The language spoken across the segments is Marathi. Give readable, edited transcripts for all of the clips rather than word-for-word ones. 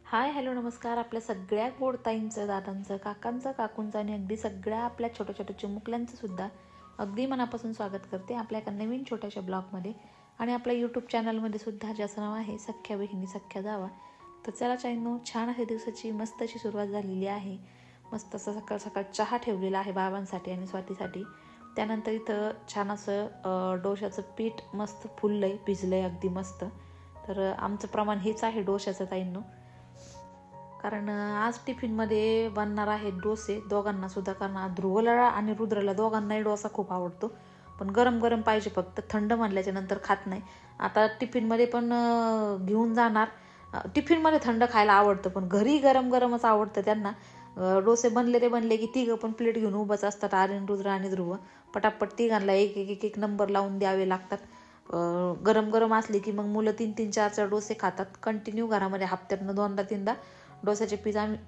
हाय हॅलो नमस्कार. आपल्या सगळ्या गोड ताईंचं, दादांचं, काकांचं, काकूंचं आणि अगदी सगळ्या आपल्या छोट्या छोट्या चिमुकल्यांचं सुद्धा अगदी मनापासून स्वागत करते आपल्या एका नवीन छोट्याशा ब्लॉगमध्ये आणि आपल्या यूट्यूब चॅनलमध्ये सुद्धा, ज्याचं नाव आहे सख्ख्या बहिणी सख्ख्या जावा. तर चला चाईंनो, छान अशा दिवसाची मस्त अशी सुरुवात झालेली आहे. मस्त असं सकाळ सकाळ चहा ठेवलेला आहे बाबांसाठी आणि स्वातीसाठी. त्यानंतर इथं छान असं डोशाचं पीठ मस्त फुललं आहे, भिजलं आहे अगदी मस्त. तर आमचं प्रमाण हेच आहे डोशाचं ताईंनो, कारण आज टिफिनमध्ये बनणार आहेत डोसे दोघांना सुद्धा. कारण ध्रुवला आणि रुद्रला दोघांनाही डोसा खूप आवडतो, पण गरम गरम पाहिजे, फक्त थंड म्हणल्याच्या नंतर खात नाही. आता टिफिनमध्ये पण घेऊन जाणार. टिफिनमध्ये थंड खायला आवडतं, पण घरी गरम गरमच आवडतं त्यांना. डोसे बनले की तिघं पण प्लेट घेऊन उभंच असतात, आर्यन, रुद्र आणि ध्रुव. पटापट तिघांना एक एक एक नंबर लावून द्यावे लागतात. गरम गरम असले की मग मुलं 3-3, 4-4 डोसे खातात कंटिन्यू. घरामध्ये हप्त्यातनं 2दा-3दा डोस्याचे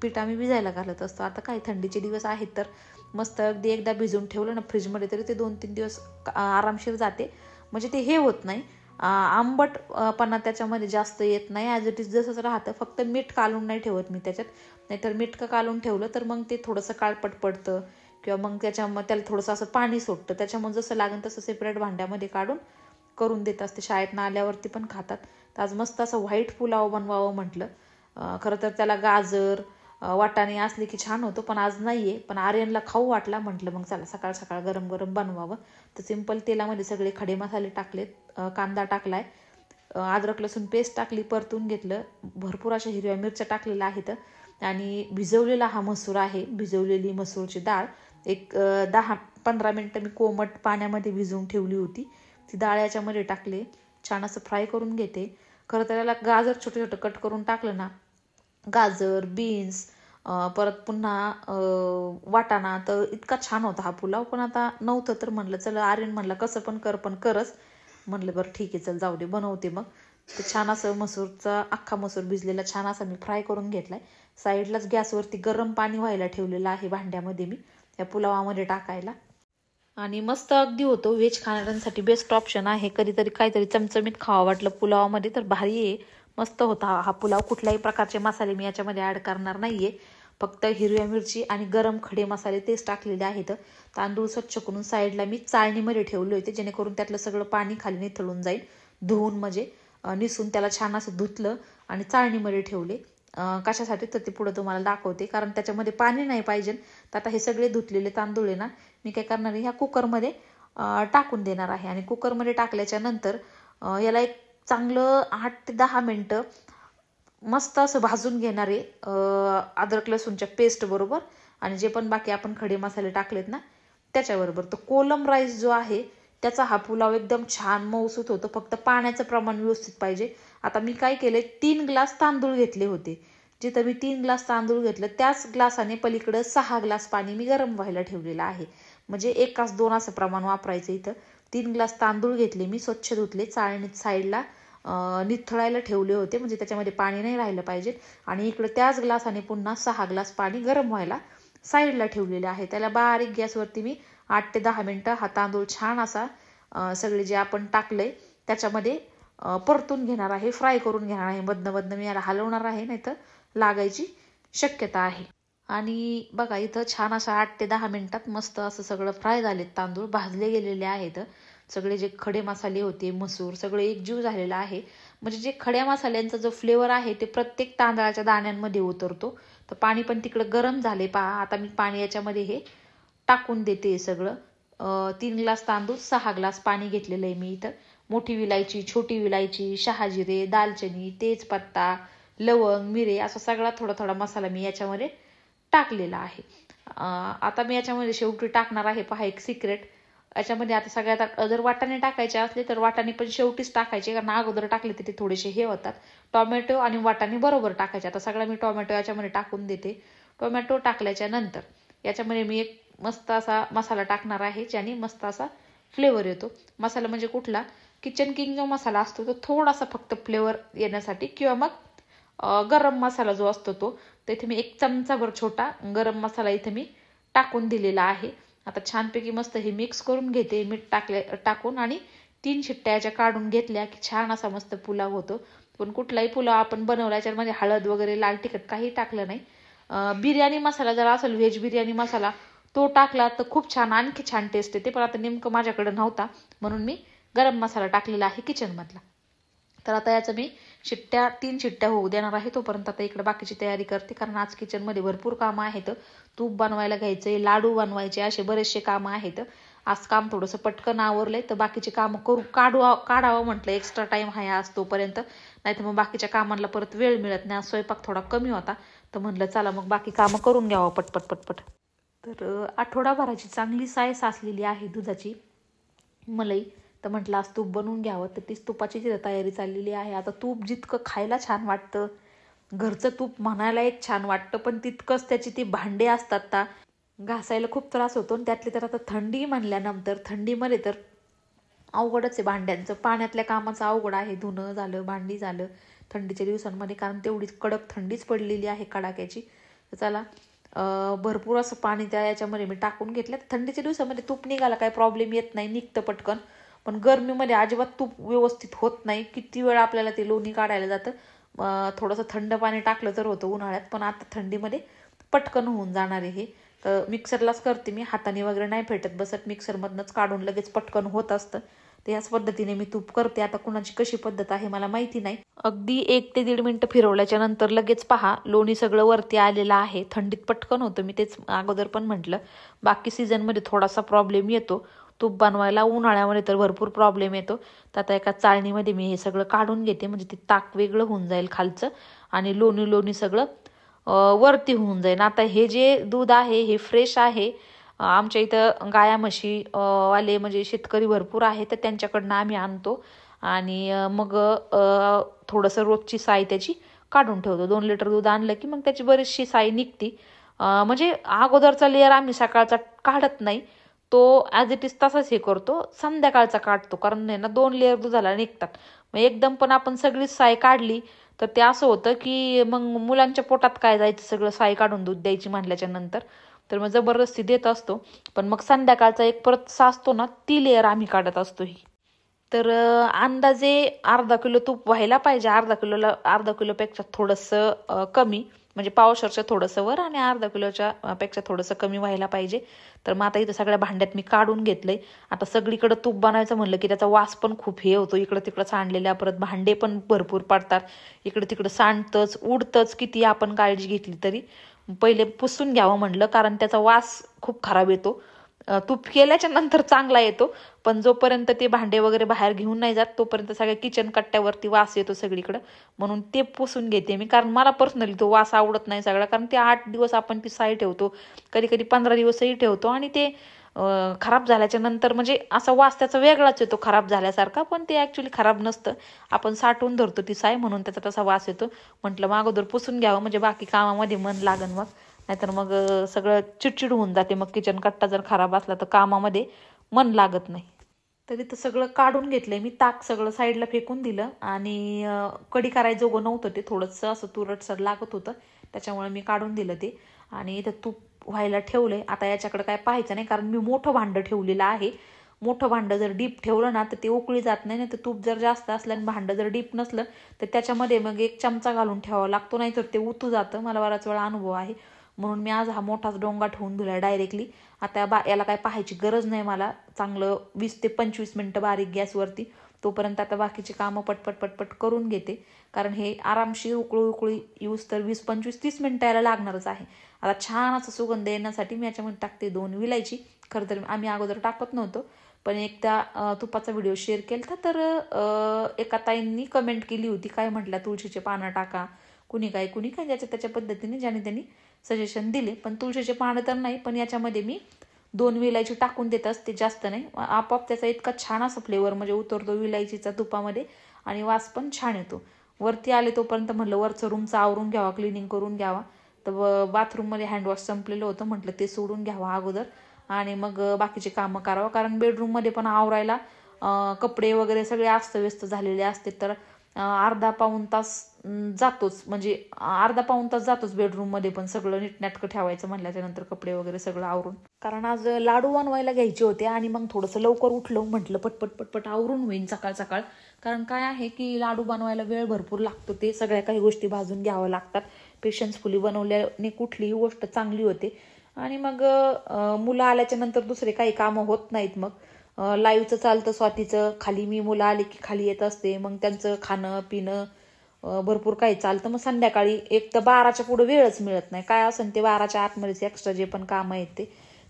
पीठ आम्ही भिजायला घालत असतो. आता काय थंडीचे दिवस आहेत तर मस्त अगदी एकदा भिजून ठेवलं ना फ्रीजमध्ये तरी ते 2-3 दिवस आरामशीर जाते. म्हणजे ते हे होत नाही, आंबटपणा त्याच्यामध्ये जास्त येत नाही. ॲज इट इज जसंच राहतं. फक्त मीठ कालून नाही ठेवत मी त्याच्यात, नाहीतर मीठ का कालून ठेवलं तर मग ते थोडंसं काळपट पडतं किंवा मग त्याला थोडंसं असं पाणी सुटतं. त्याच्यामुळे जसं लागेल तसं सेपरेट भांड्यामध्ये काढून करून देत असते. शाळेतनं आल्यावरती पण खातात. तर आज मस्त असं व्हाईट पुलाव बनवावं म्हटलं. खरं तर त्याला गाजर वाटाणे असले की छान होतं, पण आज नाही आहे. पण आर्यनला खाऊ वाटला, म्हटलं मग चला सकाळ सकाळ गरम गरम बनवावं. तर सिंपल तेलामध्ये सगळे खडे मसाले टाकलेत, कांदा टाकलाय, अद्रक लसूण पेस्ट टाकली, परतून घेतलं. भरपूर अशा हिरव्या मिरच्या टाकलेल्या आहेत आणि भिजवलेला हा मसूर आहे. भिजवलेली मसूरची डाळ एक 10-15 मिनटं मी कोमट पाण्यामध्ये भिजवून ठेवली होती. ती डाळ याच्यामध्ये टाकले, छान असं फ्राय करून घेते. खरं तर याला गाजर छोटं छोटं कट करून टाकलं ना, गाजर, बीन्स, परत पुन्हा वाटाणा, तर इतका छान होता हा पुलाव. पण आता नव्हतं तर म्हणलं चला, आर्यन म्हणलं कसं पण कर, पण करच. म्हणलं बरं ठीक आहे, चल जाऊ दे, बनवते मग. तर छान असं मसूरचा अख्खा मसूर भिजलेला छान असा मी फ्राय करून घेतलाय. साईडलाच गॅसवरती गरम पाणी व्हायला ठेवलेलं आहे भांड्यामध्ये मी या पुलावामध्ये टाकायला. आणि मस्त अगदी होतो. व्हेज खाणाऱ्यांसाठी बेस्ट ऑप्शन आहे. कधीतरी काहीतरी चमचमीत खावं वाटलं पुलावामध्ये तर भारी आहे, मस्त होता हा पुलाव. कुठल्याही प्रकारचे मसाले मी याच्यामध्ये ॲड करणार नाहीये, फक्त हिरव्या मिरची आणि गरम खडे मसाले तेच टाकलेले आहेत. तांदूळ स्वच्छ करून साईडला मी चाळणीमध्ये ठेवले होते, जेणेकरून त्यातलं सगळं पाणी खाली निथळून जाईल. धुवून म्हणजे निसून त्याला छान असं धुतलं आणि चाळणीमध्ये ठेवले. कशासाठी तर ते पुढं तुम्हाला दाखवते, कारण त्याच्यामध्ये पाणी नाही पाहिजे. तर आता हे सगळे धुतलेले तांदूळ आहे ना, मी काय करणार आहे, ह्या कुकरमध्ये टाकून देणार आहे. आणि कुकरमध्ये टाकल्याच्या नंतर याला एक चांगलं 8 ते 10 मिनटं मस्त असं भाजून घेणार आहे, अद्रक लसूणच्या पेस्ट बरोबर आणि जे पण बाकी आपण खडे मसाले टाकलेत ना त्याच्याबरोबर. तर कोलम राईस जो आहे त्याचा हा पुलाव एकदम छान मऊसूत होतो, फक्त पाण्याचं प्रमाण व्यवस्थित पाहिजे. आता मी काय केले, 3 ग्लास तांदूळ घेतले होते. जिथं मी 3 ग्लास तांदूळ घेतलं त्याच ग्लासाने पलीकडं 6 ग्लास पाणी मी गरम व्हायला ठेवलेलं आहे. म्हणजे 1:2 असं प्रमाण वापरायचं. इथं 3 ग्लास तांदूळ घेतले मी, स्वच्छ धुतले, चाळणीत साईडला निथळायला ठेवले होते, म्हणजे त्याच्यामध्ये पाणी नाही राहिलं पाहिजे. आणि इकडं त्याच ग्लासाने पुन्हा 6 ग्लास पाणी गरम व्हायला साईडला ठेवलेले आहे. त्याला बारीक गॅसवरती मी 8 ते 10 मिनटं हा तांदूळ छान असा सगळे जे आपण टाकलंय त्याच्यामध्ये परतून घेणार आहे, फ्राय करून घेणार आहे. मधनं मी याला हलवणार आहे, नाही तर लागायची शक्यता आहे. आणि बघा इथं छान असं 8 ते 10 मिनिटात मस्त असं सगळं फ्राय झालेत, तांदूळ भाजले गेलेले आहेत. सगळे जे खडे मसाले होते, मसूर सगळे एकजीव झालेला आहे. म्हणजे जे खड्या मसाल्यांचा जो फ्लेवर आहे ते प्रत्येक तांदळाच्या दाण्यांमध्ये उतरतो. तर पाणी पण तिकडं गरम झाले पहा. आता मी पाणी याच्यामध्ये हे टाकून देते सगळं. 3 ग्लास तांदूळ, 6 ग्लास पाणी घेतलेलं आहे मी इथं. मोठी विलायची, छोटी विलायची, शहाजिरे, दालचिनी, तेजपत्ता, लवंग, मिरे असा सगळा थोडा थोडा मसाला मी याच्यामध्ये टाकलेला आहे. आता मी याच्यामध्ये शेवटी टाकणार आहे पहा एक सिक्रेट. याच्यामध्ये आता सगळ्यात जर वाटाणे टाकायचे असले तर वाटाणे पण शेवटीच टाकायचे, कारण अगोदर टाकले तर ते थोडेसे हे होतात. टोमॅटो आणि वाटाणे बरोबर टाकायचे. आता सगळा मी टोमॅटो याच्यामध्ये टाकून देते. टोमॅटो टाकल्याच्या नंतर याच्यामध्ये मी एक मस्त असा मसाला टाकणार आहे, ज्याने मस्त असा फ्लेवर येतो. मसाला म्हणजे कुठला, किचन किंग जो मसाला असतो तो थोडासा फक्त फ्लेवर येण्यासाठी, किंवा मग गरम मसाला जो असतो तो. तर इथे मी 1 चमचाभर छोटा गरम मसाला इथे मी टाकून दिलेला आहे. आता छानपैकी मस्त हे मिक्स करून घेते मीठ टाकून, आणि 3 शिट्ट्या याच्या काढून घेतल्या की छान असा मस्त पुलाव होतो. पण कुठलाही पुलाव आपण बनवला याच्यामध्ये हळद वगैरे लाल तिखट काही टाकलं नाही. बिर्याणी मसाला जर असेल, व्हेज बिर्याणी मसाला, तो टाकला तर खूप छान, आणखी छान टेस्ट येते. पण आता नेमकं माझ्याकडे नव्हता म्हणून मी गरम मसाला टाकलेला आहे किचनमधला. तर आता याचं मी 3 शिट्ट्या होऊ देणार आहे. तोपर्यंत आता इकडे बाकीची तयारी करते, कारण आज किचनमध्ये भरपूर कामं आहेत. तूप बनवायला घ्यायचंय, लाडू बनवायचे, असे बरेचसे कामं आहेत. आज काम थोडंसं पटकन आवरलंय, तर बाकीचे कामं काढावं म्हटलं. एक्स्ट्रा टाइम आहे आज तोपर्यंत, नाही तर मग बाकीच्या कामांना परत वेळ मिळत नाही. आज स्वयंपाक थोडा कमी होता, तर म्हणलं चला मग बाकी कामं करून घ्यावं पटपट. तर आठवडाभराची चांगली साय साचलेली आहे दुधाची मलाई. तर म्हटलं आज तूप बनवून घ्यावं, तर तीच तुपाची तिथं तयारी चाललेली आहे. आता तूप जितकं खायला छान वाटतं, घरचं तूप म्हणायला एक छान वाटतं, पण तितकंच त्याची ती भांडे असतात ना, घासायला खूप त्रास होतो. आणि त्यातले तर आता थंडी म्हणल्यानंतर थंडीमध्ये तर अवघडच आहे भांड्यांचं. पाण्यातल्या कामाचं अवघड आहे, धुणं झालं, भांडी झालं थंडीच्या दिवसांमध्ये, कारण तेवढीच कडक थंडीच पडलेली आहे कडाक्याची. तर चला भरपूर असं पाणी त्या याच्यामध्ये मी टाकून घेतलं. थंडीच्या दिवसामध्ये तूप निघाला काही प्रॉब्लेम येत नाही, निघतं पटकन. पण गरमीमध्ये अजिबात तूप व्यवस्थित होत नाही. किती वेळ आपल्याला ते लोणी काढायला जातं. थोडंसं थंड पाणी टाकलं तर होतं उन्हाळ्यात, पण आता थंडीमध्ये पटकन होऊन जाणार आहे हे. तर मिक्सरलाच करते मी, हाताने वगैरे नाही फेटत बसत, मिक्सरमधनंच काढून लगेच पटकन होत असतं. तर याच पद्धतीने मी तूप करते. आता कुणाची कशी पद्धत आहे मला माहिती नाही. अगदी 1 ते 1.5 मिनिटं फिरवल्याच्या नंतर लगेच पहा लोणी सगळं वरती आलेलं आहे. थंडीत पटकन होतं, मी तेच अगोदर पण म्हटलं. बाकी सीझनमध्ये थोडासा प्रॉब्लेम येतो तूप बनवायला, उन्हाळ्यामध्ये तर भरपूर प्रॉब्लेम येतो. तर आता एका चाळणीमध्ये मी हे सगळं काढून घेते, म्हणजे ते ताक वेगळं होऊन जाईल खालचं, आणि लोणी सगळं वरती होऊन जाईल. आता हे जे दूध आहे हे फ्रेश आहे. आमच्या इथं गाया म्हशी वाले म्हणजे शेतकरी भरपूर आहे, तर त्यांच्याकडनं आम्ही आणतो. आणि मग थोडंसं रोजची साय त्याची काढून ठेवतो. 2 लिटर दूध आणलं की मग त्याची बरीचशी साय निघती. म्हणजे अगोदरचा लेअर आम्ही सकाळचा काढत नाही, तो ॲज इट इज तसाच हे करतो, संध्याकाळचा काढतो. कारण आहे ना 2 लेअर दुधाला निघतात. मग एकदम पण आपण सगळीच साय काढली तर ते असं होतं की मग मुलांच्या पोटात काय जायचं सगळं साय काढून दूध द्यायची म्हणल्याच्या नंतर. तर मग जबरदस्ती देत असतो. पण मग संध्याकाळचा एक परत साचतो ना, ती लेअर आम्ही काढत असतो ही. तर अंदाजे अर्धा किलो तूप व्हायला पाहिजे. अर्धा किलोपेक्षा थोडंसं कमी, म्हणजे पावशेरचं थोडंसं वर आणि अर्धा किलोच्या पेक्षा थोडंसं कमी व्हायला पाहिजे. तर मग आता इथं सगळ्या भांड्यात मी काढून घेतलंय. आता सगळीकडे तूप बनायचं म्हणलं की त्याचा वास पण खूप हे होतो, इकडं तिकडं सांडलेल्या, परत भांडे पण भरपूर पडतात, इकडं तिकडं सांडतंच उडतंच, किती आपण काळजी घेतली तरी. पहिले पुसून घ्यावं म्हणलं, कारण त्याचा वास खूप खराब येतो. तूप केल्याच्या नंतर चांगला येतो, पण जोपर्यंत ते भांडे वगैरे बाहेर घेऊन नाही जात तोपर्यंत सगळ्या किचन कट्ट्यावरती वास येतो सगळीकडं. म्हणून ते पुसून घेते मी, कारण मला पर्सनली तो वास आवडत नाही सगळा. कारण ते 8 दिवस आपण ती साय ठेवतो, कधी कधी 15 दिवसही ठेवतो, आणि ते खराब झाल्याच्या नंतर म्हणजे असा वास त्याचा वेगळाच येतो खराब झाल्यासारखा. पण ते ॲक्च्युली खराब नसतं, आपण साठवून धरतो ती साय, म्हणून त्याचा तसा वास येतो. म्हटलं मग अगोदर पुसून घ्यावं, म्हणजे बाकी कामामध्ये मन लागन मग. नाहीतर मग सगळं चिडचिड होऊन जाते. मग किचन कट्टा जर खराब असला तर कामामध्ये मन लागत नाही. तरी तर सगळं काढून घेतलंय मी. ताक सगळं साईडला फेकून दिलं, आणि कढी करायजोगं नव्हतं ते, थोडंसं असं तुरटसर लागत होतं, त्याच्यामुळे मी काढून दिलं ते. आणि इथं तूप व्हायला ठेवलंय. आता याच्याकडे काय पाहायचं नाही, कारण मी मोठं भांडं ठेवलेलं आहे. मोठं भांडं जर डीप ठेवलं ना तर ते उकळी जात नाही. तर तूप जर जास्त असलं आणि भांडं जर डीप नसलं तर त्याच्यामध्ये मग 1 चमचा घालून ठेवावा लागतो, नाही तर ते उतू जातं. मला बराच वेळा अनुभव आहे, म्हणून मी आज हा मोठाच डोंगा ठेवून दिला डायरेक्टली. आता याला काय पाहायची गरज नाही मला. चांगलं 20 ते 25 मिनटं बारीक गॅसवरती. तोपर्यंत आता बाकीची कामं पटपट करून घेते, कारण हे आरामशीर उकळी यूज तर 20, 25, 30 मिनटं याला लागणारच आहे. आता छान असं सुगंध येण्यासाठी मी याच्यामध्ये टाकते 2 विलायची. खरं तर आम्ही अगोदर टाकत नव्हतो, पण एकदा तुपाचा व्हिडिओ शेअर केला तर एका ताईंनी कमेंट केली होती, काय म्हटलं तुळशीचे पानं टाका, कुणी काय त्याच्या पद्धतीने ज्याने त्यांनी सजेशन दिले. पण तुळशीचे पानं तर नाही, पण याच्यामध्ये मी 2 विलायची टाकून देत असते, जास्त नाही. आपोआप त्याचा इतका छान असा फ्लेवर म्हणजे उतरतो विलायचीचा तुपामध्ये, आणि वास पण छान येतो. वरती आले तोपर्यंत म्हणलं वरचं रूमचं आवरून घ्यावा, क्लिनिंग करून घ्यावा. तर बाथरूममध्ये हँडवॉश संपलेलं होतं, म्हटलं ते सोडून घ्यावं अगोदर आणि मग बाकीचे कामं करावं. कारण बेडरूममध्ये पण आवरायला कपडे वगैरे सगळे अस्तव्यस्त झालेले असते, तर अर्धा पाऊण तास जातोच, म्हणजे अर्धा पाऊण तास जातोच बेडरूममध्ये पण सगळं नीटनाटकं ठेवायचं म्हटल्याच्यानंतर, कपडे वगैरे सगळं आवरून. कारण आज लाडू बनवायला घ्यायचे होते आणि मग थोडंसं लवकर उठलो, म्हटलं पटपट पटपट आवरून होईन सकाळ सकाळ. कारण काय आहे की लाडू बनवायला वेळ भरपूर लागतो, ते सगळ्या काही गोष्टी भाजून घ्याव्या लागतात. पेशन्सफुली बनवल्याने कुठलीही गोष्ट चांगली होते. आणि मग मुलं आल्याच्या नंतर दुसरे काही कामं होत नाहीत. मग लाईव्हचं चालतं स्वातीचं, खाली मी मुलं आली की खाली येत असते, मग त्यांचं खाणं पिणं भरपूर काही चालतं. मग संध्याकाळी एक तर 12च्या पुढे वेळच मिळत नाही, काय असेल ते 12च्या आतमध्येच एक्स्ट्रा जे पण कामं आहेत ते.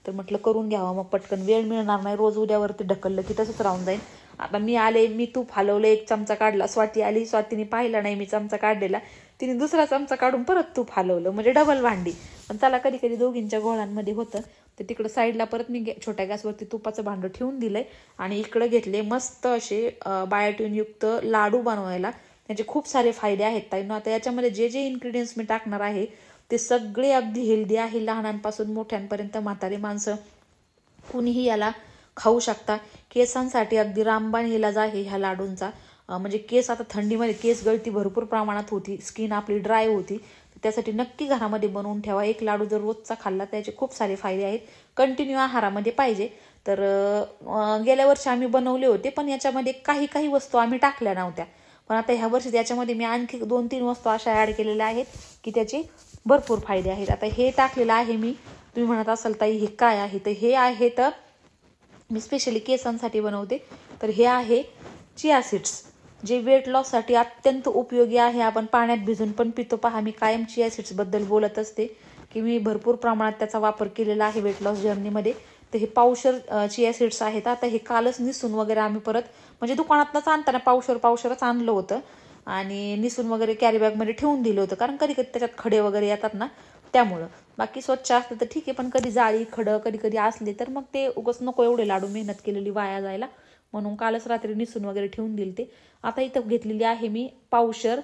तर म्हटलं करून घ्यावं, मग पटकन वेळ मिळणार नाही, रोज उद्यावरती ढकललं की तसंच राहून जाईल. आता मी आले, मी तूप हलवलं, एक चमचा काढला, स्वाती आली, स्वातीने पाहिला नाही मी चमचा काढलेला, तिने दुसरा चमचा काढून परत तूप हलवलं, म्हणजे डबल भांडी. पण त्याला कधी कधी दोघींच्या घोळांमध्ये होतं. तर तिकडं साईडला परत मी छोट्या गॅसवरती तुपाचं भांडं ठेवून दिलंय आणि इकडं घेतले मस्त असे बायोटिनयुक्त लाडू बनवायला. त्याचे खूप सारे फायदे आहेत ताईंनो. आता याच्यामध्ये जे जे इन्ग्रेडियंट्स मी टाकणार आहे ते सगळे अगदी हेल्दी आहे. लहानांपासून मोठ्यांपर्यंत म्हातारी माणसं कुणीही याला खाऊ शकता. केसांसाठी अगदी रामबाण इलाज आहे ह्या लाडूंचा. म्हणजे केस आता थंडीमध्ये केस गळती भरपूर प्रमाणात होती, स्किन आपली ड्राय होती, त्यासाठी नक्की घरामध्ये बनवून ठेवा. एक लाडू जर रोजचा खाल्ला त्याचे खूप सारे फायदे आहेत. कंटिन्यू आहारामध्ये पाहिजे. तर गेल्या वर्षी आम्ही बनवले होते, पण याच्यामध्ये काही काही वस्तू आम्ही टाकल्या नव्हत्या. पण आता ह्या वर्षी त्याच्यामध्ये मी आणखी 2-3 वस्तू अशा ॲड केलेल्या आहेत की त्याचे भरपूर फायदे आहेत. आता हे टाकलेलं आहे मी. तुम्ही म्हणत असाल ताई हे काय आहे, तर हे आहे, तर मी स्पेशली केसांसाठी बनवते. तर हे आहे चिया सीड्स, जे वेट लॉससाठी अत्यंत उपयोगी आहे. आपण पाण्यात भिजून पण पितो. पहा, मी कायम चिया सीड्सबद्दल बोलत असते की मी भरपूर प्रमाणात त्याचा वापर केलेला आहे वेट लॉस जर्नीमध्ये. तर हे पावशर चिया सीड्स आहेत. आता हे कालच निसून वगैरे आम्ही परत, म्हणजे दुकानातनंच आणताना पावशरच आणलं होतं आणि निसून वगैरे कॅरीबॅगमध्ये ठेवून दिलं होतं. कारण कधी कधी त्याच्यात खडे वगैरे येतात ना, त्यामुळं. बाकी स्वच्छ असतं तर ठीक आहे, पण कधी जाळी खडं कधी कधी असले तर मग ते उगाच नको एवढे लाडू मेहनत केलेली वाया जायला, म्हणून कालच रात्री निसून वगैरे ठेवून दिले ते. आता इथं घेतलेली आहे मी पावशर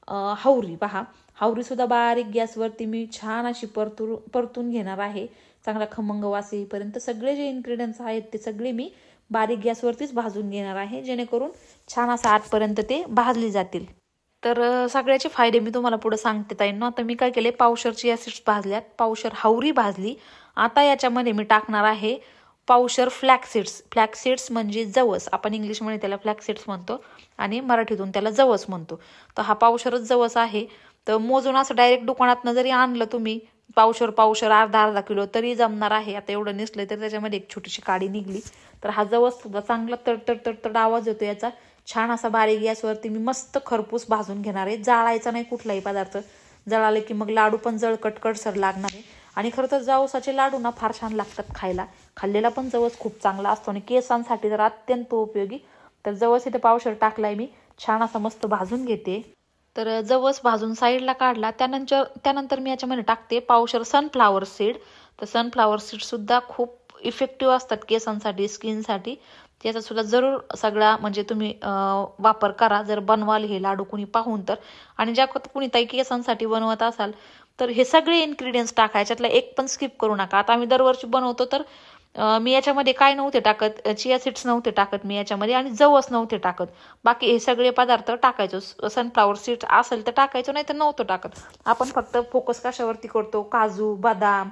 हावरी. पहा, हावरीसुद्धा बारीक गॅसवरती मी छान अशी परतून घेणार आहे, चांगला खमंग वास येईपर्यंत. सगळे जे इन्ग्रेडियंट्स आहेत ते सगळे मी बारीक गॅसवरतीच भाजून घेणार आहे, जेणेकरून छान असं आतपर्यंत ते भाजले जातील. तर सगळ्याचे फायदे मी तुम्हाला पुढे सांगते ताईंनो. आता मी काय केले, पावशर चिया सीड्स भाजल्यात, पावशर हावरी भाजली. आता याच्यामध्ये मी टाकणार आहे पावशर फ्लॅक्स सीड्स म्हणजे जवस. आपण इंग्लिशमध्ये त्याला फ्लॅक्स सीड्स म्हणतो आणि मराठीतून त्याला जवस म्हणतो. तर हा पावशरच जवस आहे. तर मोजून असं डायरेक्ट दुकानातनं जरी आणलं तुम्ही पावशर अर्धा किलो तरी जमणार आहे. आता एवढं नसलं तर त्याच्यामध्ये एक छोटीशी काडी निघली. तर हा जवस सुद्धा चांगला तडतड आवाज येतो याचा. छान असा बारीक गॅसवरती मी मस्त खरपूस भाजून घेणार आहे. जाळायचा नाही कुठलाही पदार्थ, जळाले की मग लाडू पण कटकटसर लागणार आहे. आणि खरं तर जवसाचे लाडू ना फार छान लागतात खायला. खाल्लेला पण जवस खूप चांगला असतो आणि केसांसाठी तर अत्यंत उपयोगी. तर जवस इथे पावशर टाकलाय मी, छान असा मस्त भाजून घेते. तर जवस भाजून साईडला काढला. त्यानंतर मी याच्यामध्ये टाकते पावशर सनफ्लावर सीड. तर सनफ्लावर सीडसुद्धा खूप इफेक्टिव्ह असतात केसांसाठी, स्किनसाठी. त्याचा सुद्धा जरूर सगळा म्हणजे तुम्ही वापर करा जर बनवाल हे लाडू कुणी पाहून तर. आणि ज्या कुणी ताई केसांसाठी बनवत असाल तर हे सगळे इन्ग्रेडियंट्स टाका, याच्यातला एक पण स्किप करू नका. आता आम्ही दरवर्षी बनवतो तर मी याच्यामध्ये काय नव्हते टाकत, चिया सीड्स नव्हते टाकत मी याच्यामध्ये आणि जवस नव्हते टाकत. बाकी हे सगळे पदार्थ टाकायचो. सनफ्लावर सीड्स असेल तर टाकायचो, नाही तर नव्हतं टाकत. आपण फक्त फोकस कशावरती करतो, काजू, बदाम,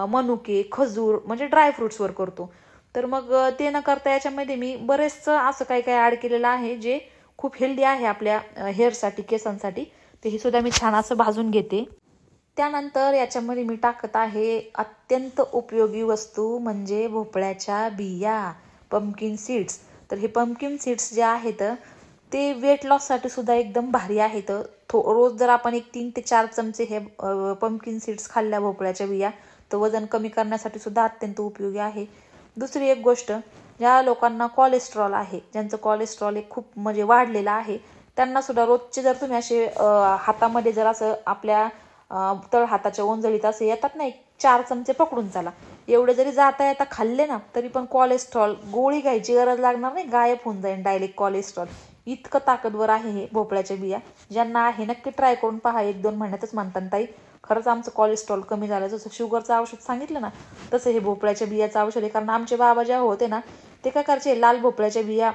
मनुके, खजूर म्हणजे ड्रायफ्रुट्सवर करतो. तर मग ते न करता याच्यामध्ये मी बरेचसं असं काही ॲड केलेलं आहे जे खूप हेल्दी आहे आपल्या हेअरसाठी, केसांसाठी. ते हे सुद्धा मी छान असं भाजून घेते. त्यानंतर याच्यामध्ये मी टाकत आहे अत्यंत उपयोगी वस्तू म्हणजे भोपळ्याच्या बिया, पंपकिन सीड्स. तर हे पंपकिन सीड्स जे आहेत ते वेट लॉससाठी सुद्धा एकदम भारी आहेत. रोज जर आपण 3 ते 4 चमचे हे पंपकिन सीड्स खाल्ल्या, भोपळ्याच्या बिया, तर वजन कमी करण्यासाठी सुद्धा अत्यंत उपयोगी आहे. दुसरी एक गोष्ट, ज्या लोकांना कोलेस्ट्रॉल आहे, ज्यांचं कोलेस्ट्रॉल एक खूप म्हणजे वाढलेलं आहे, त्यांना सुद्धा रोजचे जर तुम्ही असे हातामध्ये जर असं आपल्या तळ हाताच्या ओंजळीत असे येतात ना 4 चमचे पकडून चाला, एवढे जरी जाता येता खाल्ले ना तरी पण कोलेस्ट्रॉल गोळी घ्यायची गरज लागणार नाही, गायब होऊन जाईल डायरेक्ट कोलेस्ट्रॉल. इतकं ताकदवर आहे हे भोपळ्याच्या बिया. ज्यांना आहे नक्की ट्राय करून पहा, 1-2 महिन्यातच म्हणतात ताई खरंच आमचं कोलेस्ट्रॉल कमी झालं. जसं शुगरचं औषध सांगितलं ना तसं हे भोपळ्याच्या बियाचं औषध आहे. कारण आमचे बाबा जेव्हा होते ना ते काय करायचे, लाल भोपळ्याच्या बिया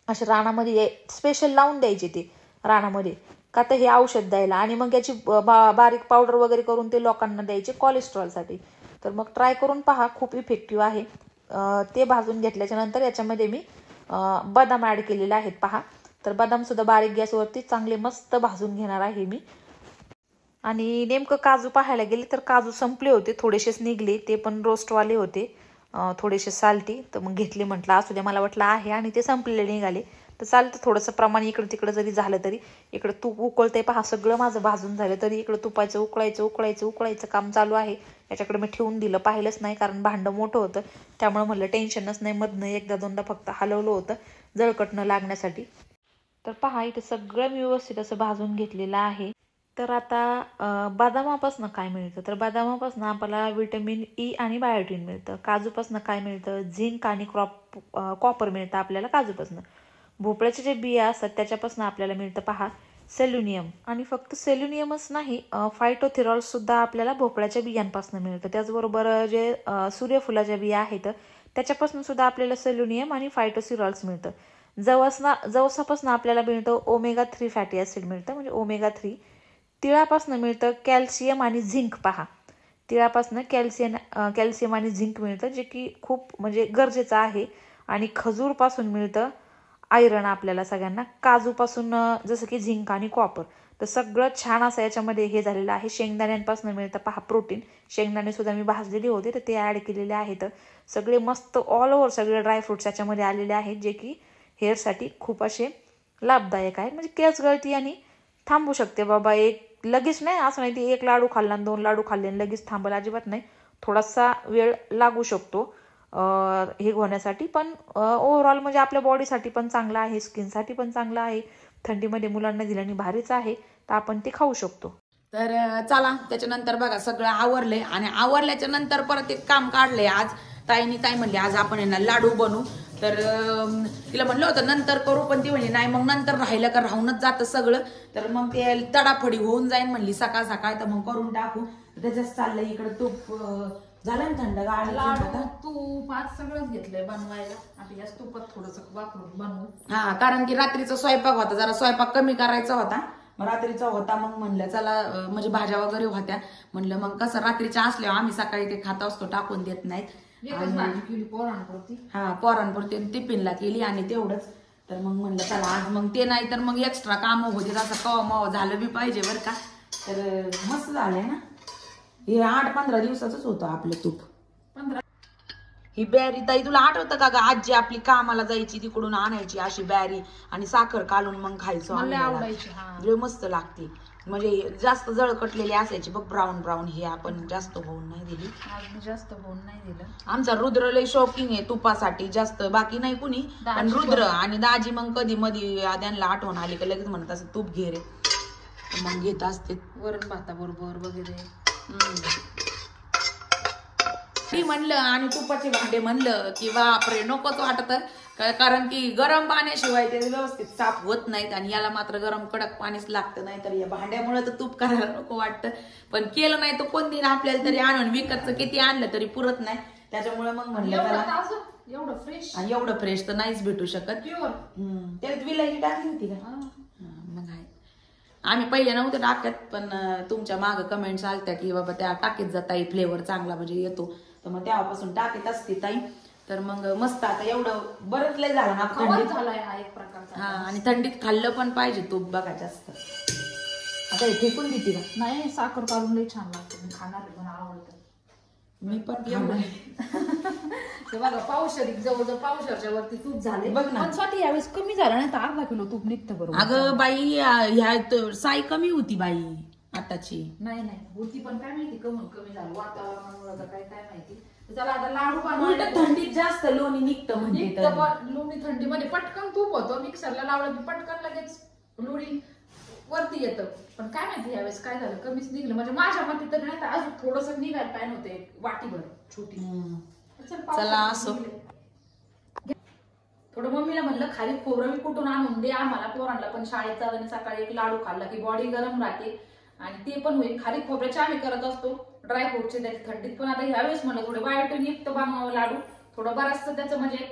अशा रानामध्ये स्पेशल लावून द्यायचे ते रानामध्ये, का तर हे औषध द्यायला, आणि मग याची बारीक पावडर वगैरे करून ते लोकांना द्यायचे कोलेस्ट्रॉलसाठी. तर मग ट्राय करून पहा, खूप इफेक्टिव्ह आहे. ते भाजून घेतल्याच्या नंतर याच्यामध्ये मी बदाम ॲड केलेले आहेत पहा. तर बदामसुद्धा बारीक गॅसवरती चांगले मस्त भाजून घेणार आहे मी. आणि नेमकं काजू पाहायला गेले तर काजू संपले होते, थोडेसेच निघले, ते पण रोस्टवाले होते, थोडेसे साल्टी. तर मग घेतले, म्हटलं असू द्या, मला वाटलं आहे, आणि ते संपलेले निघाले. तर चालतं थोडंसं प्रमाण इकडं तिकडं जरी झालं तरी. इकडं तूप उकळते पहा, सगळं माझं भाजून झालं तरी इकडं तुपाचं उकळायचं काम चालू आहे. याच्याकडे मी ठेवून दिलं, पाहिलंच नाही, कारण भांडं मोठं होतं, त्यामुळे म्हणलं टेन्शनच नाही. मधनं एकदा दोनदा फक्त हलवलं होतं जळकटणं लागण्यासाठी. तर पहा इथे सगळं मी व्यवस्थित असं भाजून घेतलेलं आहे. तर आता बदामापासून काय मिळतं, तर बदामापासून आपल्याला विटॅमिन ई आणि बायोटीन मिळतं. काजूपासून काय मिळतं, झिंक आणि कॉपर मिळतं आपल्याला काजूपासून. भोपळ्याचे जे बिया असतात त्याच्यापासून आपल्याला मिळतं पहा सेल्युनियम. आणि फक्त सेल्युनियमच नाही, फायटोथिरॉल्सुद्धा आपल्याला भोपळ्याच्या बियांपासून मिळतं. त्याचबरोबर जे सूर्यफुलाच्या बिया आहेत त्याच्यापासून सुद्धा आपल्याला सेल्युनियम आणि फायटोथिरॉल्स मिळतं. जवसापासून आपल्याला मिळतं ओमेगा 3 फॅटी ॲसिड मिळतं, म्हणजे ओमेगा 3. तिळापासून मिळतं कॅल्शियम आणि झिंक पहा. तिळापासून कॅल्शियम आणि झिंक मिळतं, जे की खूप म्हणजे गरजेचं आहे. आणि खजूरपासून मिळतं आयरन आपल्याला सगळ्यांना. काजूपासून जसं की झिंक आणि कॉपर. तर सगळं छान असं याच्यामध्ये हे झालेलं आहे. शेंगदाण्यांपासून मिळतं पहा प्रोटीन. शेंगदाणे सुद्धा मी भाजलेले होते तर ते ॲड केलेले आहेत. सगळे मस्त ऑल ओव्हर सगळे ड्रायफ्रुट्स याच्यामध्ये आलेले आहेत, जे की हेअरसाठी खूप असे लाभदायक आहेत. म्हणजे केस गळती आणि थांबू शकते बाबा, एक लगेच नाही, असं नाही ती एक लाडू खाल्ला आणि 2 लाडू खाल्ले आणि लगेच थांबल, अजिबात नाही. थोडासा वेळ लागू शकतो हे होण्यासाठी, पण ओव्हरऑल म्हणजे आपल्या बॉडीसाठी पण चांगलं आहे, स्किनसाठी पण चांगलं आहे. थंडीमध्ये मुलांना दिल्याने भारीच आहे, तर आपण ते खाऊ शकतो. तर चला, त्याच्यानंतर बघा सगळं आवरलंय, आणि आवरल्याच्या नंतर परत एक काम काढलंय. आज ताईनी काय म्हणले, आज आपण यांना लाडू बनवू. तर तिला म्हणलं होतं नंतर करू, पण ती म्हणली नाही, मग नंतर राहिलं का राहूनच जातं सगळं, तर मग ते तडाफडी होऊन जाईल म्हणली सकाळ सकाळ, तर मग करून टाकू. त्याच्याच चाललंय. इकडे तूप झालं ना थंड, गाडी तूप आज सगळंच घेतलंय बनवायला. आता या तुपात थोडंसं वापरून बनवू. हा, कारण की रात्रीचा स्वयंपाक होता, जरा स्वयंपाक कमी करायचा होता, मग रात्रीचा होता. मग म्हणलं चला, म्हणजे भाज्या वगैरे होत्या, म्हणलं मग कसं रात्रीच्या असल्यावर आम्ही सकाळी ते खात असतो, टाकून देत नाहीत. हा, पोरांपुरती टिफिनला केली आणि तेवढंच. तर मग म्हणलं चला आज मग ते नाही तर मग एक्स्ट्रा काम होते, असं कवा झालं बी पाहिजे बरं का. तर मस्त झालंय ना हे. 8-15 दिवसाच होतं आपलं तूप. 15. ही बॅरी ताई तुला आठवतं का ग, आजी आपली कामाला जायची तिकडून आणायची अशी बॅरी आणि साखर काढून मग खायचो. आवडायची, मस्त लागते. म्हणजे जास्त जळकटलेली असायची बघ, ब्राऊन ब्राऊन. हे आपण जास्त होऊन नाही दिली, जास्त होऊन नाही दिलं. आमचा रुद्र लय शौकिंग आहे तुपासाठी, जास्त बाकी नाही कुणी, पण रुद्र आणि दाजी मग कधी मधी त्यांना आठवण आली का लगेच म्हणत असं तूप घे रे, मग घेत असते वरण भाताबरोबर वगैरे. ती म्हणलं आणि तुपाचे भांडे म्हणलं की बापरे नकोच वाटत, कारण की गरम पाण्याशिवाय ते व्यवस्थित साफ होत नाहीत, आणि याला मात्र गरम कडक पाणीच लागतं. नाही तर या भांड्यामुळे तर तूप करायला नको वाटतं, पण केलं नाही तर कोण दिन आपल्याला तरी आणून. विकतचं किती आणलं तरी पुरत नाही, त्याच्यामुळे मग म्हणलं एवढं फ्रेश तर नाहीच भेटू शकत. त्यात विलायची टाकली होती का? मग आहे. आम्ही पहिले नव्हते टाकत, पण तुमच्या माग कमेंट्स आलत्या की बाबा त्या टाकीत जाताई, फ्लेवर चांगला म्हणजे येतो, तर मग तेव्हापासून टाकीत असते ताई. तर मग मस्त आता एवढं बरंच लय झालं ना, थंडीत झालाय हा एक प्रकारचा. हा, आणि थंडीत खाल्लं पण पाहिजे तूप बघा जास्त. आता हे फेकून देते का? नाही, साखर काढून लय छान लागतं, मी खाणार आहे, मला आवडतं. मी पण ते बघा पावशेर, जवळजवळ पावशेरच्या वरती तूप झाले बघ ना. पण स्वतः यावेळेस कमी झालं ना, तर अर्धा किलो तूप निघतं बरोबर. अगं बाई, ह्या साई कमी होती बाई आताची. नाही होती, पण काय माहिती कमी झालं वातावरणामुळे, काय माहिती. चला आता लाडू बनवायला. थंडीत जास्त लोणी निघतं म्हणजे, लोणी थंडीमध्ये पटकन तूप होतं, मिक्सरला लावलं की पटकन लगेच लोणी वरती येतं. पण काय माहिती यावेळेस काय झालं, कमीच निघलं. म्हणजे माझ्या मते तर नाही, तर अजून थोडस निघायला पाहिजे होते, वाटीभर छोटी. चला असं थोडं मम्मीला म्हणलं खाली खोबरं मी कुठून आणून दे आम्हाला पोरांना पण शाळेत जाताना सकाळी एक लाडू खाल्ला की बॉडी गरम राहते आणि ते पण होईल. खारी खोबऱ्याचे आम्ही करत असतो ड्रायफ्रूटचे त्याची थंडीत, पण आता ह्यावेळेस म्हणलं थोडे बायोटिन युक्त बनवावं लाडू, थोडं बरचसं त्याचं म्हणजे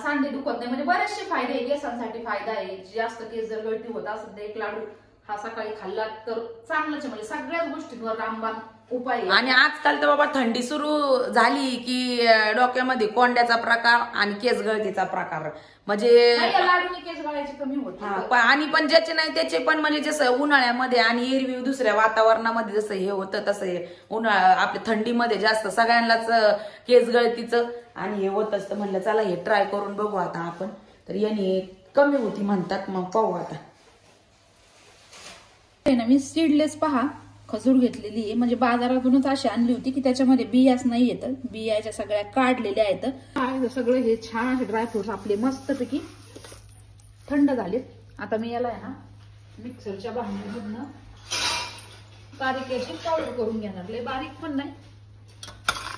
सांधे दुखत नाही, म्हणजे बरेचसे फायदे आहे. केसांसाठी फायदा आहे, जास्त केस जर गळती होत असेल तर एक लाडू हा सकाळी खाल्ला तर चांगलंच आहे, म्हणजे सगळ्याच गोष्टींवर रामबाण उपाय आहे. आणि आजकाल तर बाबा थंडी सुरू झाली की डोक्यामध्ये कोंड्याचा प्रकार आणि केस गळतीचा प्रकार, म्हणजे लाडूने केस गळायचे कमी होत. आणि पण ज्याचे नाही त्याचे पण, म्हणजे जसं उन्हाळ्यामध्ये आणि एरवी दुसऱ्या वातावरणामध्ये जसं हे होतं तसं हे उन्हाळा आपल्या थंडीमध्ये जास्त सगळ्यांनाच केस गळतीचं आणि हे होत असतं. म्हणलं चला हे ट्राय करून बघू आता आपण, तर याने कमी होती म्हणतात, मग पाहू आता. मी सीडलेस पहा खजूर घेतलेली आहे, म्हणजे बाजारातूनच अशी आणली होती की त्याच्यामध्ये बियाच नाही येत, बियाच्या सगळ्या काढलेल्या आहेत. सगळं हे छान असे ड्रायफ्रुट्स आपले मस्तपैकी थंड झालेत. आता मी याला आहे ना मिक्सरच्या भांड्यामधनं बारीक याची पावडर करून घेणार. लय बारीक पण नाही,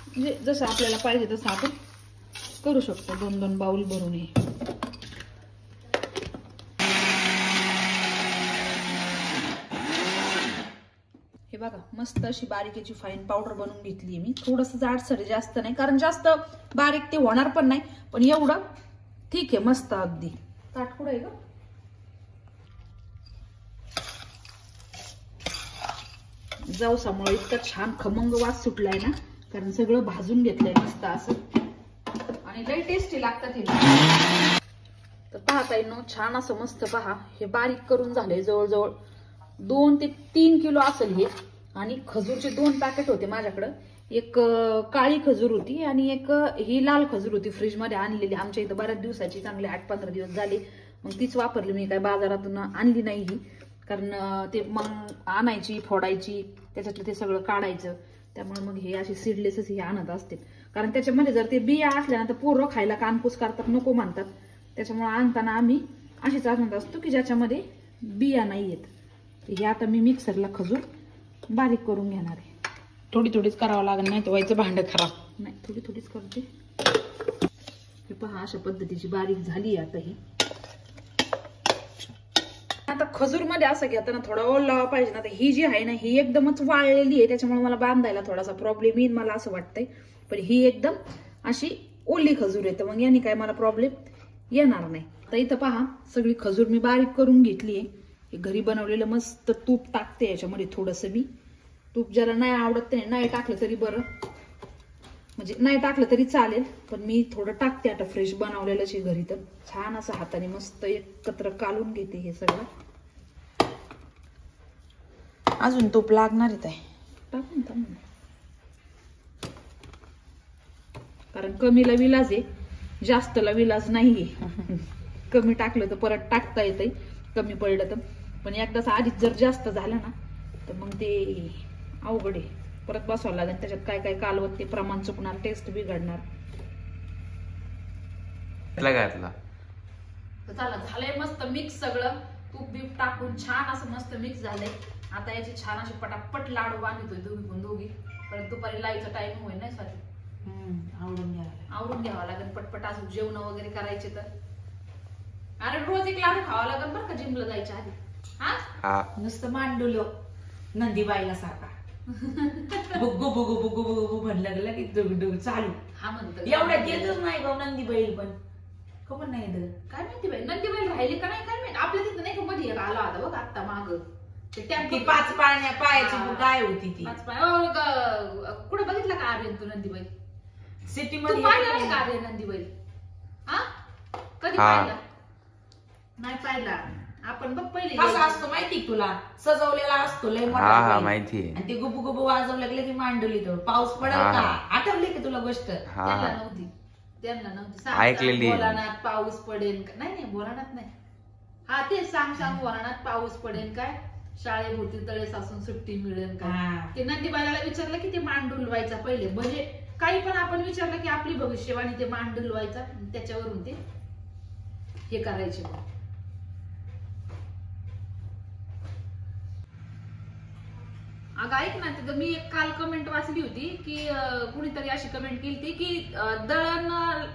म्हणजे जसं आपल्याला पाहिजे तसं आपण करू शकतो. 2-2 बाउल भरून हे बघा, मस्त अशी बारीकेची फाईन पावडर बनवून घेतली मी. थोडस जाडसर, जास्त नाही, कारण जास्त बारीक ते होणार पण नाही, पण एवढं ठीक आहे, मस्त अगदी. ताटकुड आहे का? जाऊसामुळे इतका छान खमंग वास सुटलाय ना, कारण सगळं भाजून घेतलंय मस्त असं, आणि लय टेस्टी लागतात हे. तर पाहता येईल छान असं मस्त पहा हे बारीक करून झालंय. जवळजवळ 2 ते 3 किलो असेल हे. आणि खजूरचे 2 पॅकेट होते माझ्याकडं, एक काळी खजूर होती आणि एक ही लाल खजूर होती फ्रीजमध्ये आणलेली आमच्या इथं बऱ्याच दिवसाची, चांगले 8-15 दिवस झाले, मग तीच वापरली मी. काय बाजारातून आणली नाही ही, कारण ते मग आणायची, फोडायची, त्याच्यातलं ते सगळं काढायचं, त्यामुळे मग हे असे सीडलेसच हे आणत असते. कारण त्याच्यामध्ये जर ते बिया असल्या ना तर पोरं खायला कानपूस करतात, नको म्हणतात, त्याच्यामुळे आणताना आम्ही अशीच आणत असतो की ज्याच्यामध्ये बिया नाही येत. हे आता मी मिक्सरला खजूर बारीक करून घेणार आहे. थोडी थोडीच करावं लागेल, नाही तर व्हायचं भांड खराब. नाही, थोडी थोडीच करते. हे पहा अशा पद्धतीची बारीक झाली आता ही. आता खजूर मध्ये असं घेताना थोडा ओलावा पाहिजे ना, तर ही जी आहे ना ही एकदमच वाळलेली आहे, त्याच्यामुळे मला बांधायला थोडासा प्रॉब्लेम येईल मला असं वाटतंय. पण ही एकदम अशी ओली खजूर आहे, तर मग याने काय मला प्रॉब्लेम येणार नाही. तर इथं पहा सगळी खजूर मी बारीक करून घेतली आहे. घरी बनवलेलं मस्त तूप टाकते याच्यामध्ये. थोडंसं मी तूप ज्याला नाही आवडत ते नाही टाकलं तरी बरं, म्हणजे नाही टाकलं तरी चालेल, पण मी थोडं टाकते आता. फ्रेश बनवलेलंच आहे घरी, तर छान असं हाताने मस्त एकत्र कालून घेते हे सगळं. अजून तूप लागणार आहे टाकून थांबून, कारण कमीला विलाज आहे, जास्तला विलाज नाहीये. कमी टाकलं तर परत टाकता येतंय, कमी पडलं तर. पण एकदाच आधीच जर जास्त झालं ना तर मग ते अवघड आहे, परत बसवावं लागेल. त्याच्यात काय काय कालवत ते प्रमाण चुकणार, टेस्ट बिघडणार. चला झालंय मस्त मिक्स सगळं, तूप बीप टाकून छान असं मस्त मिक्स झालंय. आता याची छान अशी पटापट लाडू बांधतोय दोघी. परत दुपारी लाईचा टाइम होईल नाही स्वाती, आवरून घ्यावा लागेल पटपट असं जेवण वगैरे करायचे. तर अरे रोज एक लाडू खावा लागेल बरं का जिमला जायच्या आधी. हा, नुसतं मांडुलो नंदीबाईला सारखा बुगु बुगु बुगु बुगु म्हणलं गेलं की डुग चालू. हा म्हणतो एवढ्यात येतच नाही गं नंदीबाई, पण खबर नाही काय माहिती बाई नंदीबाई राहिली का नाही काय माहिती. आपल्या तिथं नाही का मध्ये एक आला होता बघ आत्ता माग, ती 5 पायाची गाय होती ती. 5 पाय कुठे बघितलं का आर्यन तू नंदीबाई सिटी मध्ये? पाहिलं का आर्यन नंदीबाई? हा कधी पाहिला नाही? पाहिला आपण बघ पहिले. कसा असतो माहिती तुला, सजवलेला असतो लय मोठा, माहिती. आणि ते गुबू गुबू वाजवलं लागले की मांडली तो पाऊस पडेल का, आठवली की तुला गोष्ट? त्यांना नव्हती ऐकलेली. भोलानाथ पाऊस पडेल का? नाही भोलानाथ नाही, हा ते सांग भोलानाथ पाऊस पडेल काय, शाळेभोवती तळे सासून सुट्टी मिळेल का. ते नंदीबाईला विचारलं की ते मांड डुलवायचा पहिले, म्हणजे काही पण आपण विचारलं की आपली भविष्यवाणी ते मांड डुलवायचा, त्याच्यावरून ते हे करायचे. अगं ऐक ना, तर मी एक काल कमेंट वाचली होती की कुणीतरी अशी कमेंट केली होती की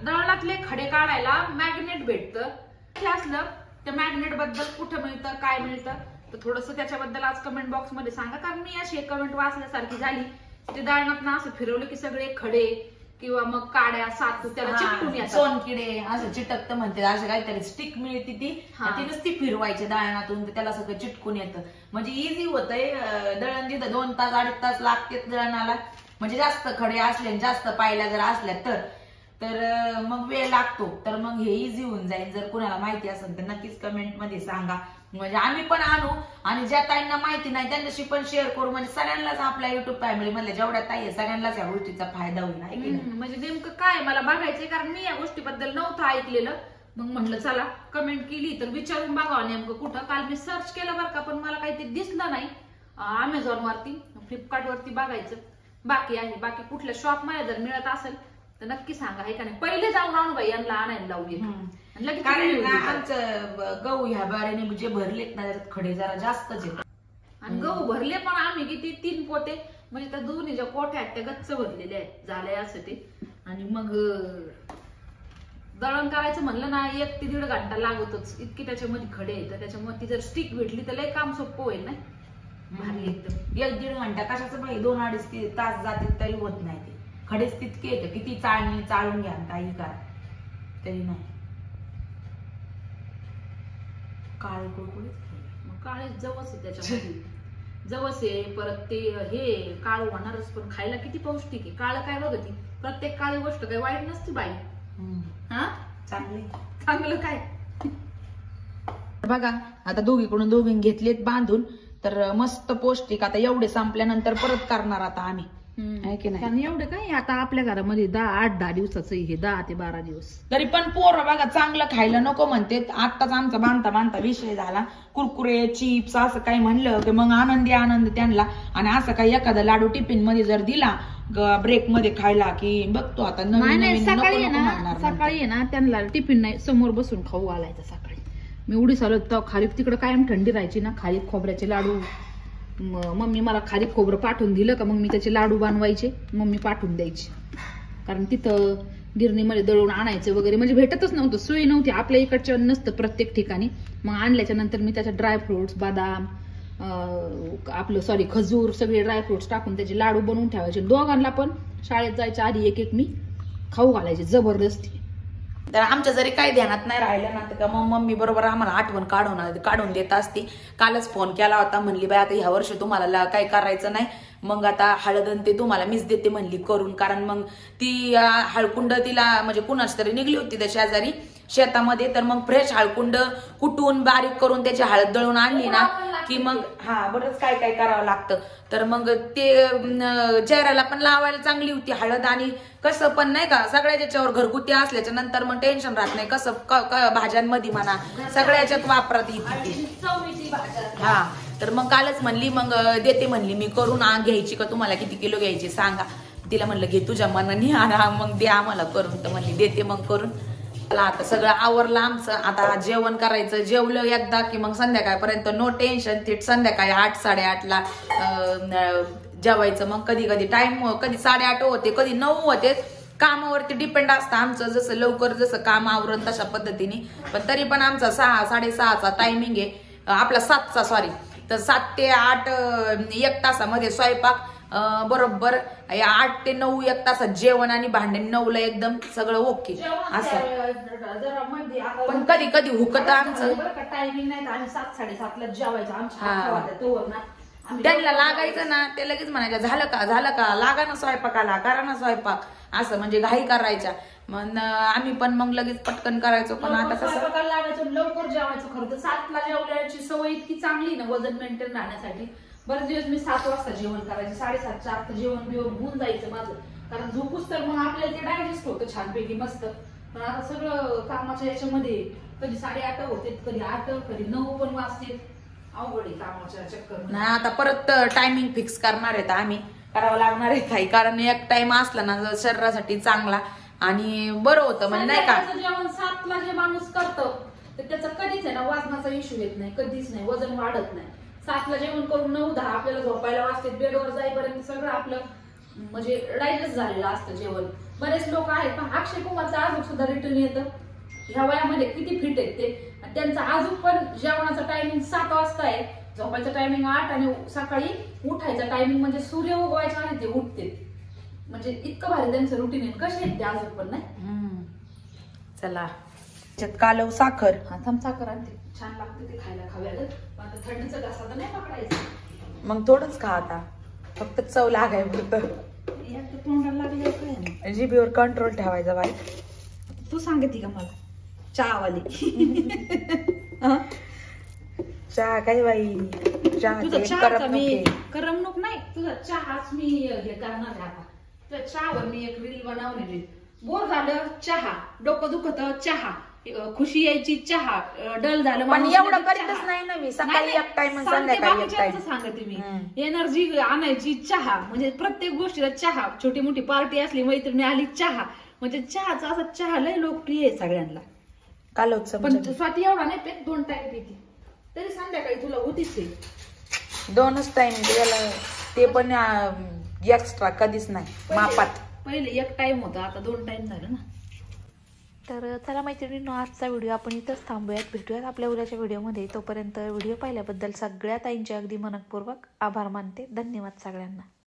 दळणातले खडे काढायला मॅग्नेट भेटतं. ते असलं त्या मॅग्नेट बद्दल कुठं मिळतं काय मिळतं, तर थोडंसं त्याच्याबद्दल आज कमेंट बॉक्स मध्ये सांगा, कारण मी अशी एक कमेंट वाचण्यासारखी झाली. ते दळणात असं फिरवलं की सगळे खडे किंवा मग काड्या सातू त्याला चिपटून येतात, सोनकिडे असं चिटकत म्हणते, असे काहीतरी स्टिक मिळते ती नुसती फिरवायची दळणातून, त्याला सगळं चिटकून येतं. म्हणजे इझी होतंय दळण. जिथं 2 तास 2.5 तास लागते दळणाला, म्हणजे जास्त खडे असले जास्त पायल्या जर असल्या तर मग वेळ लागतो. तर मग हे इझी होऊन जाईल. जर कुणाला माहिती असेल तर नक्कीच कमेंट मध्ये सांगा, म्हणजे आम्ही पण आणू आणि ज्या ताईंना माहिती नाही त्यांच्याशी पण शेअर करू. म्हणजे सगळ्यांनाच आपल्या युट्यूब फॅमिली मधल्या जेवढ्या ताई आहे सगळ्यांनाच या गोष्टीचा फायदा होईल आहे की नाही. म्हणजे नेमकं काय मला बघायचंय, कारण मी या गोष्टीबद्दल नव्हतं ऐकलेलं. मग म्हटलं चला कमेंट केली तर विचारून बघावं नेमकं कुठं. काल मी सर्च केलं बरं का, पण मला काही ते दिसलं नाही. अमेझॉन वरती, फ्लिपकार्ट वरती बघायचं बाकी आहे. बाकी कुठल्या शॉप मध्ये जर मिळत असेल तर नक्की सांगा, हे का नाही. पहिले जाऊन आणू बाई यांना आणायला लावली. कारण आमचं गहू ह्या बारीने जे भरलेत ना त्याच्यात खडे जरा जास्तच येतात. आणि गहू भरले पण आम्ही किती 3 पोते, म्हणजे त्या दोन्ही ज्या कोठ्या आहेत त्या गच्च भरलेल्या आहेत, झालंय असं ते. आणि मग दळण करायचं म्हणलं ना 1 ते 1.5 घंटा लागतोच, इतकी त्याच्यामध्ये खडे आहेत. त्याच्यामुळे ती जर स्टिक भेटली तर लय काम सोपं होईल. नाही भारी एकदम. 1-1.5 घंटा कशाचं भाई 2-2.5 तास जाते तरी होत नाही. ते खडेच तितके येतं, किती चाळून घ्या काही करा तरी नाही. काळे कुळकुळीच मग काळे जवस आहे त्याच्यामध्ये, जवस आहे. परत ते हे काळू होणारच, पण खायला किती पौष्टिक आहे. काळ काय बघ, ती प्रत्येक काळी गोष्ट काही वाईट नसते बाई. हा चांगलं काय. बघा आता दोघीकडून घेतलेत बांधून, तर मस्त पौष्टिक. आता एवढे संपल्यानंतर परत करणार आता आम्ही, आहे की नाही. कारण एवढं काय आता आपल्या घरामध्ये 8-10 दिवसाचं हे 10 ते 12 दिवस. तरी पण पोरं बघा चांगलं खायला नको म्हणते. आत्ताच आमचा बांधता विषय झाला. कुरकुरे चिप्स असं काही म्हणलं की मग आनंद त्यांना. आणि असं काही एखादा लाडू टिफिन मध्ये जर दिला ब्रेक मध्ये खायला की बघतो आता नाही. सकाळी आहे ना त्यांना टिफिन नाही समोर बसून खाऊ घालायचं. सकाळी मी उडी चालत खाली तिकडे कायम थंडी राहायची ना, खाली खोबऱ्याचे लाडू. मम्मी मला खाली खोबरं पाठवून दिलं का मग मी त्याचे लाडू बनवायचे, मम्मी पाठवून द्यायची. कारण तिथं गिरणीमध्ये दळून आणायचं वगैरे म्हणजे भेटतच नव्हतं, सोयी नव्हती. आपल्या इकडच्या नसतं प्रत्येक ठिकाणी. मग आणल्याच्या नंतर मी त्याच्यात ड्रायफ्रुट्स, बदाम, खजूर सगळे ड्रायफ्रुट्स टाकून त्याचे लाडू बनवून ठेवायचे. दोघांना पण शाळेत जायच्या आधी एक मी खाऊ घालायचे जबरदस्ती. तर आमच्या जरी काही ध्यानात नाही राहिलं ना तर मग मम्मी बरोबर आम्हाला आठवण काढून देत असते. कालच फोन केला होता, म्हणली बाई आता ह्या वर्षी तुम्हाला काही करायचं नाही, मग आता हळद ते तुम्हाला मीच देते म्हणली करून. कारण मग ती हळकुंड तिला म्हणजे कुणाच तरी निघली होती त्या शेजारी शेतामध्ये, तर मग फ्रेश हळकुंड कुटून बारीक करून त्याची हळद दळून आणली ना की मग बरंच काय काय करावं लागतं. तर मग ते चेहऱ्याला पण लावायला चांगली होती हळद. आणि कसं पण नाही का सगळ्या ज्याच्यावर घरगुती असल्याच्या नंतर मग टेन्शन राहत नाही. कसं भाज्यांमध्ये म्हणा सगळ्याच्यात वापरात येते. तर मग कालच म्हणली मग देते म्हणली मी करून. घ्यायची का तुम्हाला किती किलो घ्यायची सांगा. तिला म्हणलं घे तुझ्या मनाने आणि मग दे आम्हाला करून. तर म्हणली देते मग करून. आता सगळं आवरलं आमचं. आता जेवण करायचं. जेवलं एकदा की मग संध्याकाळपर्यंत नो टेन्शन. थेट संध्याकाळी 8-8:30ला जेवायचं. मग कधी कधी टाइम कधी 8:30 होते, कधी 9 होते. कामावरती डिपेंड असतं आमचं. जसं लवकर जसं काम आवरण तशा पद्धतीने. पण तरी पण आमचा 6-6:30चा टायमिंग आहे. आपला 7चा सॉरी. तर 7 ते 8 1 तासामध्ये स्वयंपाक. बरोबर 8 ते 9 1 तासात जेवण आणि भांडे 9ला एकदम सगळं ओके असं. पण कधी कधी हुकत आमचं टायमिंग नाही. आम्ही 7-7:30ला जेवायचं. आमच्या त्यांना लागायचं ना ते लगेच म्हणायचं झालं का लागा ना स्वयंपाकाला, करा ना स्वयंपाक असं म्हणजे घाई करायच्या. मग आम्ही पण मग लगेच पटकन करायचो. पण आता कसं लागायचं लवकर जेवायचं. खरं तर 7ला जेवल्याची सवय इतकी चांगली ना वजन मेंटेन राहण्यासाठी. बरेच दिवस मी 7 वाजता जेवण करायचे. 7:30च्या आत जेवण बिवण होऊन जायचं माझं. कारण झोपूस तर मग आपल्याला ते डायजेस्ट होतं छानपैकी मस्त. पण आता सगळं कामाच्या याच्यामध्ये कधी 8:30 होते, कधी 8, कधी 9 पण वाजते. अवघड आहे कामाच्या चक्कर. नाही आता परत टायमिंग फिक्स करणार आहेत आम्ही. करावं लागणार आहे काही. कारण एक टाइम असला ना शरीरासाठी चांगला आणि बरं होतं म्हणजे नाही का. जेवण 7ला जे माणूस करतं तर त्याचा कधीच आहे ना वजनाचा इश्यू येत नाही, कधीच नाही. वजन वाढत नाही. 7ला जेवण करून 9-10 आपल्याला झोपायला वाजते. बेडवर जाईपर्यंत सगळं आपलं म्हणजे डायजेस्ट झालेलं असतं जेवण. बरेच लोक आहेत पण अक्षय कुमारचं अजून सुद्धा रिटर्न येतं. ह्या वयामध्ये किती फिट आहेत ते. त्यांचा अजून पण जेवणाचा टायमिंग 7 वाजता आहे. झोपायचं टायमिंग 8 आणि सकाळी उठायचं टायमिंग म्हणजे सूर्य उगवायच्या आधी ते उठते. म्हणजे इतकं भारी त्यांचं रुटीन आहे. कसे आहेत ते अजून पण नाही. चला त्याच्यात कालव साखर. हा थांब साखर आणते, छान लागते ते खायला खाव्याला. पण आता थंडीचं घासा तर नाही पकडायचं. मग थोडंच खा आता, फक्त चव लागाय पुरतं. एकदा तोंडाला लागलं काय नाही. जिभेवर कंट्रोल ठेवायचा बाई. तू सांगते का मला चहावाली? चहा काय बाई, चहा तुझा चहा मी करमणूक नाही, तुझा चहाच मी हे करणार आहे आता. तुझ्या चहावर मी एक रील बनवलेली. बोर झालं चहा, डोकं दुखत चहा, खुशी यायची चहा, डल झालं पण माणूस एवढं लगेच करीतच चहा. नाही ना मी. सकाळी नाही, एक टाइम सांगते संध्याकाळी एक बाकीच्यांचं टाइम. सांगते मी. एनर्जी आणायची चहा, म्हणजे प्रत्येक गोष्टीला चहा. छोटी मोठी पार्टी असली, मैत्रिणी आली चहा. म्हणजे चहाचा असा चहा लय लोकप्रिय आहे सगळ्यांना. कालवच पण स्वाती एवढा नाही पेत, 2 टाइम पिते. तरी संध्याकाळी तुला होतीच आहे. 2च टाइम त्याला, ते पण एक्स्ट्रा कधीच नाही मापात. पहिले 1 टाइम होता, आता 2 टाइम झालं ना. तर चला मैत्रिणींनो, आजचा व्हिडिओ आपण इथंच थांबूयात. भेटूयात आपल्या उद्याच्या व्हिडिओमध्ये. तोपर्यंत व्हिडिओ पाहिल्याबद्दल सगळ्या ताईंचे अगदी मनपूर्वक आभार मानते. धन्यवाद सगळ्यांना.